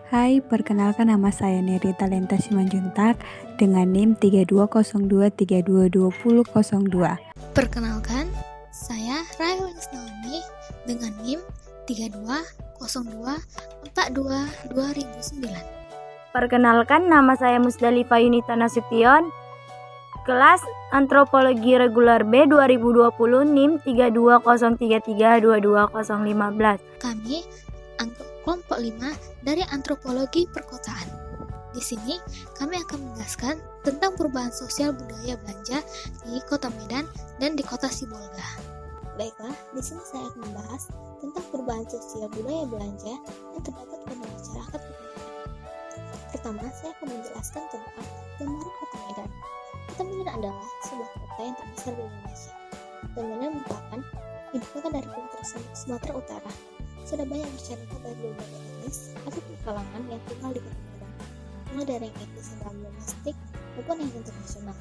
Hai, perkenalkan nama saya Neri Talenta Simanjuntak dengan NIM 3202322002. Perkenalkan, saya Raihul Naomi dengan NIM 3202422009. Perkenalkan, nama saya Musdalifah Yunita Nasution, kelas Antropologi Reguler B 2020 NIM 3203322015. Kami kelompok 5 dari Antropologi Perkotaan. Di sini kami akan menjelaskan tentang perubahan sosial budaya belanja di Kota Medan dan di Kota Sibolga. Baiklah, di sini saya akan membahas tentang perubahan sosial budaya belanja yang terdapat pada masyarakat Kota Medan. Pertama, saya akan menjelaskan tentang gambaran Kota Medan. Kota Medan adalah sebuah kota yang terbesar di Indonesia. Dan Medan merupakan ibu kota dari Provinsi Sumatera Utara. Sudah banyak masyarakat dari berbagai etnis atau kalangan yang tinggal di Kota Medan, mulai dari yang etnis dan domestik maupun yang internasional.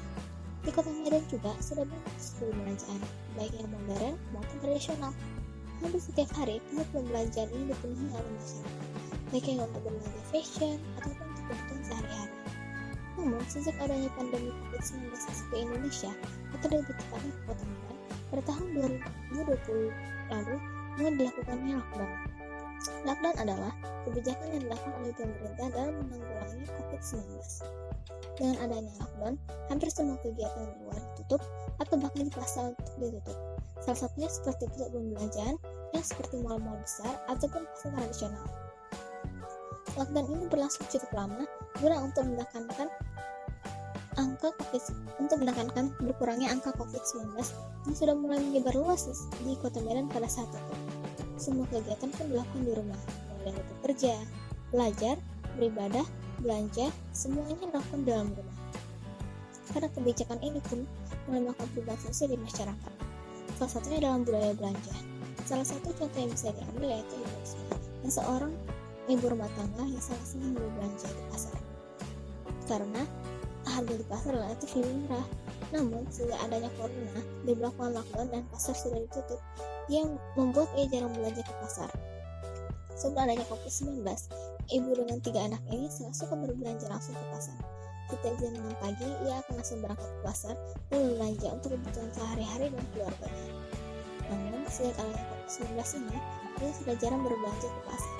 Di Kota Medan juga sudah banyak pusat perbelanjaan, baik yang modern maupun tradisional. Hampir setiap hari pusat perbelanjaan ini dipenuhi oleh masyarakat, baik yang untuk berbelanja fashion ataupun untuk kebutuhan sehari-hari. Namun, sejak adanya pandemi COVID-19 masuk ke Indonesia atau lebih tepatnya ke Kota Medan, pada tahun 2020 lalu mulai dilakukannya lockdown. Lockdown adalah kebijakan yang dilakukan oleh pemerintah dalam menanggulangi COVID-19. Dengan adanya lockdown, hampir semua kegiatan di luar ditutup atau bahkan dipaksa untuk ditutup. Salah satunya seperti pusat perbelanjaan yang seperti mal-mal besar ataupun pasar tradisional. Lockdown ini berlangsung cukup lama guna untuk menekankan berkurangnya angka COVID-19 yang sudah mulai menyebar luas di Kota Medan pada saat itu. Semua kegiatan pun dilakukan di rumah, mulai dari bekerja, belajar, beribadah, belanja, semuanya dilakukan dalam rumah. Karena kebijakan ini pun mulai melakukan perubahan sosial di masyarakat. Salah satunya dalam budaya belanja. Salah satu contoh yang bisa diambil yaitu Ibu Risma, yang seorang ibu rumah tangga yang sangat senang berbelanja di pasar. Karena harga di pasar relatif lebih murah. Namun, sejak adanya corona, diberlakukan lockdown dan pasar sudah ditutup, yang membuat ia jarang belanja ke pasar. Sebelum adanya COVID-19, ibu dengan 3 anak ini sangat suka berbelanja langsung ke pasar. Setiap jam 6 pagi, ia akan langsung berangkat ke pasar dan berbelanja untuk kebutuhan sehari-hari dan keluarganya. Namun, sejak adanya COVID-19 ini, ia sudah jarang berbelanja ke pasar.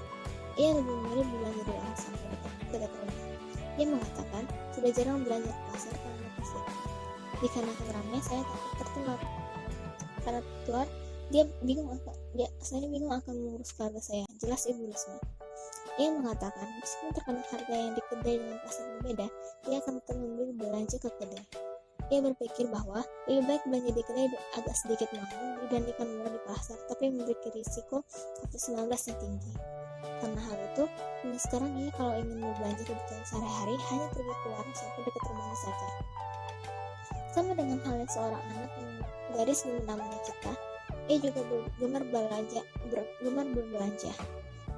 Ia lebih memilih berbelanja di langsung ke dekat rumah. Ia mengatakan, sudah jarang belanja ke pasar karena COVID. Dikarenakan ramai, saya takut tertular. Karena tertular, saya bingung akan mengurus keluarga saya, jelas Ibu Risma. Ia mengatakan, meskipun terkena harga yang di kedai dengan pasar berbeda, ia akan tetap memilih belanja ke kedai. Ia berpikir bahwa lebih baik belanja di kedai agak sedikit mahal dibandingkan murah di pasar, tapi memiliki risiko COVID-19 yang tinggi. Karena hal itu, hingga sekarang ia kalau ingin berbelanja kebutuhan sehari-hari hanya pergi keluar sampai dekat rumahnya saja. Sama dengan halnya seorang anak yang gadis namanya Cita, ia juga gemar berbelanja,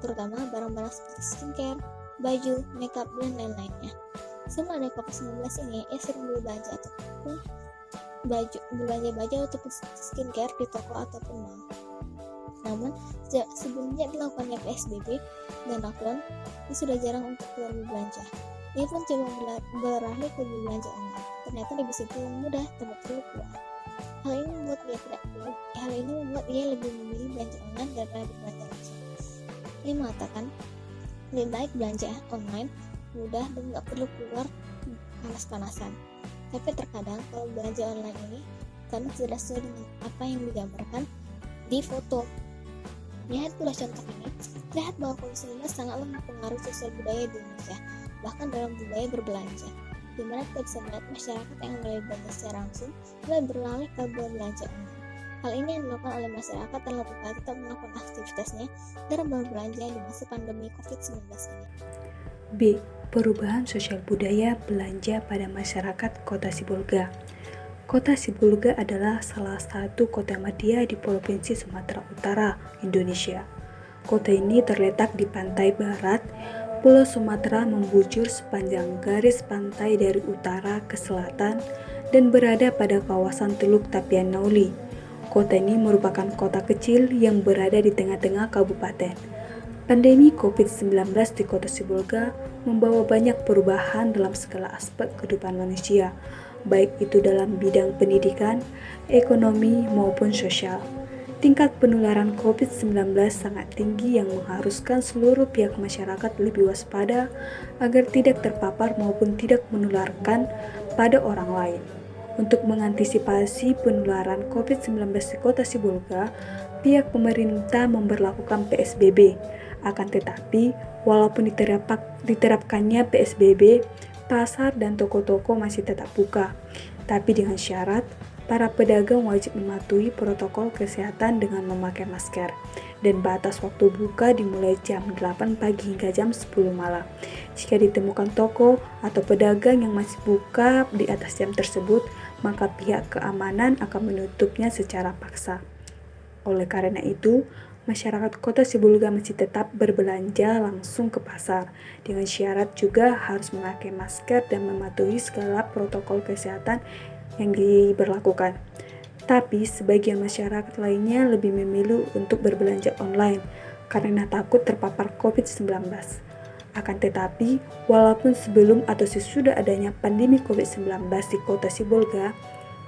terutama barang-barang seperti skincare, baju, makeup, dan lain-lainnya. Sama ada COVID-19 ini, ia sering berbelanja ataupun baju ataupun skincare di toko ataupun mall. Namun, sebelumnya dilakukannya PSBB dan lockdown, ia sudah jarang untuk keluar berbelanja. Ia pun coba beralih ke berbelanja online. Ternyata lebih simpel dan mudah, tanpa perlu keluar. Hal ini membuat ia lebih memilih belanja online daripada berbelanja langsung. Ia mengatakan, lebih baik belanja online, mudah dan nggak perlu keluar panas-panasan. Tapi terkadang kalau belanja online ini, karena tidak sesuai dengan apa yang digambarkan di foto. Lihat pula contoh ini, lihat bahwa COVID-19 sangatlah mempengaruhi sosial budaya di Indonesia, bahkan dalam budaya berbelanja, di mana kita bisa melihat masyarakat yang mulai belanja secara langsung mulai beralih ke berbelanja online. Hal ini yang dilakukan oleh masyarakat dan lebih tetap melakukan aktivitasnya dalam berbelanja di masa pandemi COVID-19 ini. B. Perubahan sosial budaya belanja pada masyarakat Kota Sibolga. Kota Sibolga adalah salah satu kota madya di Provinsi Sumatera Utara, Indonesia. Kota ini terletak di pantai barat Pulau Sumatera, membujur sepanjang garis pantai dari utara ke selatan dan berada pada kawasan Teluk Tapian Nauli. Kota ini merupakan kota kecil yang berada di tengah-tengah kabupaten. Pandemi COVID-19 di Kota Sibolga membawa banyak perubahan dalam segala aspek kehidupan manusia, baik itu dalam bidang pendidikan, ekonomi, maupun sosial. Tingkat penularan COVID-19 sangat tinggi yang mengharuskan seluruh pihak masyarakat lebih waspada agar tidak terpapar maupun tidak menularkan pada orang lain. Untuk mengantisipasi penularan COVID-19 di Kota Sibolga, pihak pemerintah memberlakukan PSBB. Akan tetapi, walaupun diterapkannya PSBB, pasar dan toko-toko masih tetap buka. Tapi dengan syarat, para pedagang wajib mematuhi protokol kesehatan dengan memakai masker. Dan batas waktu buka dimulai jam 8 pagi hingga jam 10 malam. Jika ditemukan toko atau pedagang yang masih buka di atas jam tersebut, maka pihak keamanan akan menutupnya secara paksa. Oleh karena itu, masyarakat Kota Sibolga masih tetap berbelanja langsung ke pasar, dengan syarat juga harus memakai masker dan mematuhi segala protokol kesehatan yang diberlakukan. Tapi sebagian masyarakat lainnya lebih memilih untuk berbelanja online karena takut terpapar COVID-19. Akan tetapi, walaupun sebelum atau sesudah adanya pandemi COVID-19 di Kota Sibolga,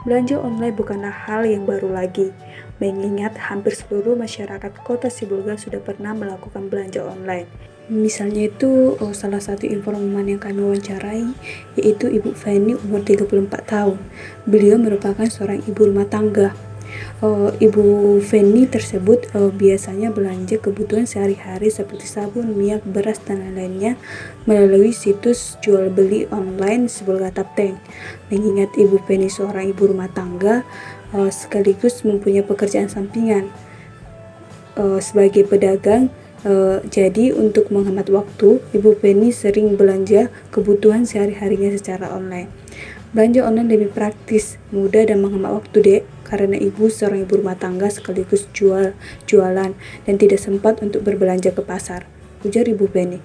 belanja online bukanlah hal yang baru lagi, mengingat hampir seluruh masyarakat Kota Sibolga sudah pernah melakukan belanja online. Misalnya itu salah satu informan yang kami wawancarai yaitu Ibu Feni umur 34 tahun. Beliau merupakan seorang ibu rumah tangga. Ibu Feni tersebut biasanya belanja kebutuhan sehari-hari seperti sabun, minyak, beras, dan lain-lainnya melalui situs jual beli online Sibolga Tapteng. Mengingat Ibu Feni seorang ibu rumah tangga sekaligus mempunyai pekerjaan sampingan sebagai pedagang. Jadi untuk menghemat waktu, Ibu Feni sering belanja kebutuhan sehari-harinya secara online. Belanja online lebih praktis, mudah, dan menghemat waktu, Dek, karena ibu seorang ibu rumah tangga sekaligus jualan dan tidak sempat untuk berbelanja ke pasar, ujar Ibu Feni.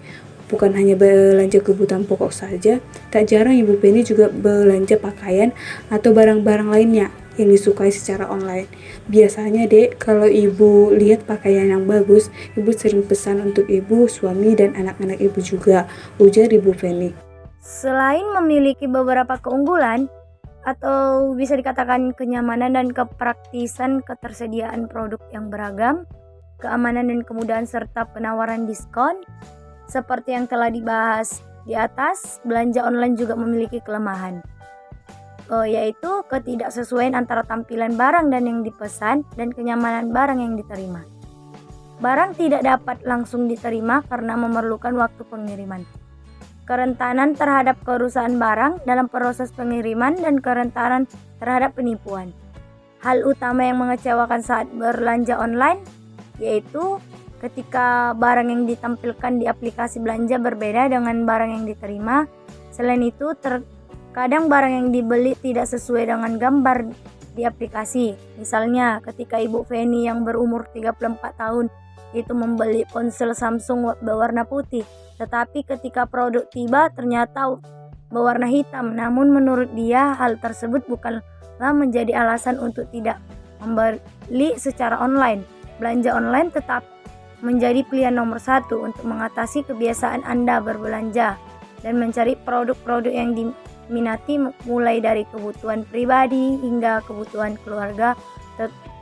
Bukan hanya belanja kebutuhan pokok saja, tak jarang Ibu Feni juga belanja pakaian atau barang-barang lainnya yang disukai secara online. Biasanya, Dek, kalau ibu lihat pakaian yang bagus, ibu sering pesan untuk ibu, suami, dan anak-anak ibu juga, ujar Ibu Feni. Selain memiliki beberapa keunggulan, atau bisa dikatakan kenyamanan dan kepraktisan ketersediaan produk yang beragam, keamanan dan kemudahan serta penawaran diskon, seperti yang telah dibahas di atas, belanja online juga memiliki kelemahan, yaitu ketidaksesuaian antara tampilan barang dan yang dipesan dan kenyamanan barang yang diterima. Barang tidak dapat langsung diterima karena memerlukan waktu pengiriman. Kerentanan terhadap kerusakan barang dalam proses pengiriman dan kerentanan terhadap penipuan. Hal utama yang mengecewakan saat belanja online yaitu ketika barang yang ditampilkan di aplikasi belanja berbeda dengan barang yang diterima. Selain itu, terkadang barang yang dibeli tidak sesuai dengan gambar di aplikasi. Misalnya, ketika Ibu Feni yang berumur 34 tahun itu membeli ponsel Samsung berwarna putih, tetapi ketika produk tiba ternyata berwarna hitam. Namun menurut dia hal tersebut bukanlah menjadi alasan untuk tidak membeli secara online. Belanja online tetap menjadi pilihan nomor satu untuk mengatasi kebiasaan Anda berbelanja dan mencari produk-produk yang diminati, mulai dari kebutuhan pribadi hingga kebutuhan keluarga,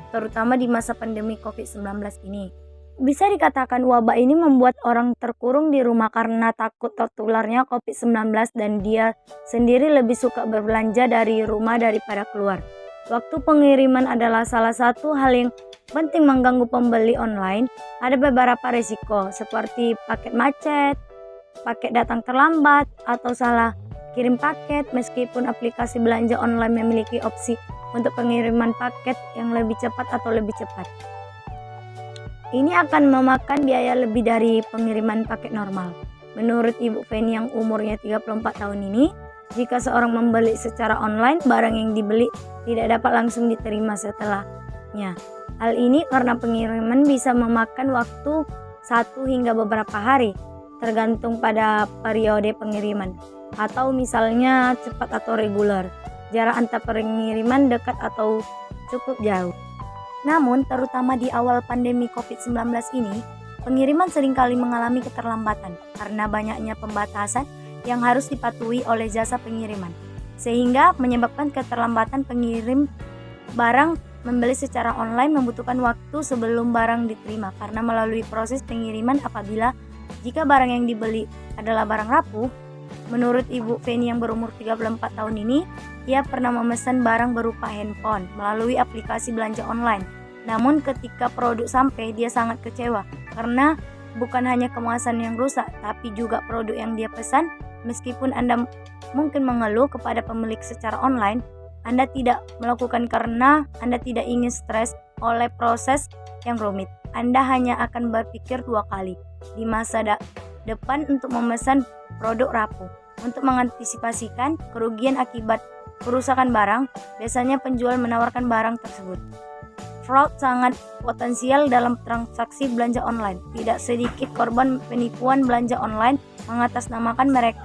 terutama di masa pandemi COVID-19 ini. Bisa dikatakan wabah ini membuat orang terkurung di rumah karena takut tertularnya COVID-19 dan dia sendiri lebih suka berbelanja dari rumah daripada keluar. Waktu pengiriman adalah salah satu hal yang penting mengganggu pembeli online. Ada beberapa risiko seperti paket macet, paket datang terlambat, atau salah kirim paket. Meskipun aplikasi belanja online memiliki opsi untuk pengiriman paket yang lebih cepat atau lebih cepat, ini akan memakan biaya lebih dari pengiriman paket normal. Menurut Ibu Feni yang umurnya 34 tahun ini, jika seorang membeli secara online, barang yang dibeli tidak dapat langsung diterima setelahnya. Hal ini karena pengiriman bisa memakan waktu 1 hingga beberapa hari, tergantung pada periode pengiriman, atau misalnya cepat atau reguler. Jarak antar pengiriman dekat atau cukup jauh. Namun, terutama di awal pandemi COVID-19 ini, Pengiriman seringkali mengalami keterlambatan karena banyaknya pembatasan yang harus dipatuhi oleh jasa pengiriman, sehingga menyebabkan keterlambatan pengirim barang. Membeli secara online membutuhkan waktu sebelum barang diterima karena melalui proses pengiriman apabila jika barang yang dibeli adalah barang rapuh. Menurut Ibu Feni yang berumur 34 tahun ini, ia pernah memesan barang berupa handphone melalui aplikasi belanja online. Namun ketika produk sampai, dia sangat kecewa karena bukan hanya kemasan yang rusak, tapi juga produk yang dia pesan. Meskipun Anda mungkin mengeluh kepada pemilik secara online, Anda tidak melakukan karena Anda tidak ingin stres oleh proses yang rumit. Anda hanya akan berpikir 2 kali di masa depan untuk memesan produk rapuh. Untuk mengantisipasikan kerugian akibat kerusakan barang, biasanya penjual menawarkan barang tersebut. Fraud sangat potensial dalam transaksi belanja online. Tidak sedikit korban penipuan belanja online mengatasnamakan merek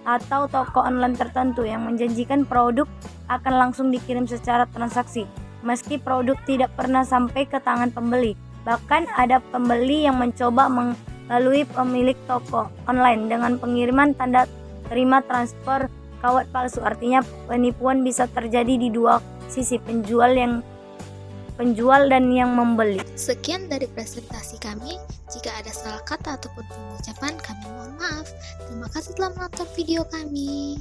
atau toko online tertentu yang menjanjikan produk akan langsung dikirim secara transaksi, meski produk tidak pernah sampai ke tangan pembeli. Bahkan ada pembeli yang mencoba melalui pemilik toko online dengan pengiriman tanda terima transfer kawat palsu. Artinya penipuan bisa terjadi di dua sisi, penjual dan yang membeli. Sekian dari presentasi kami. Jika ada salah kata ataupun pengucapan, kami mohon maaf. Terima kasih telah menonton video kami.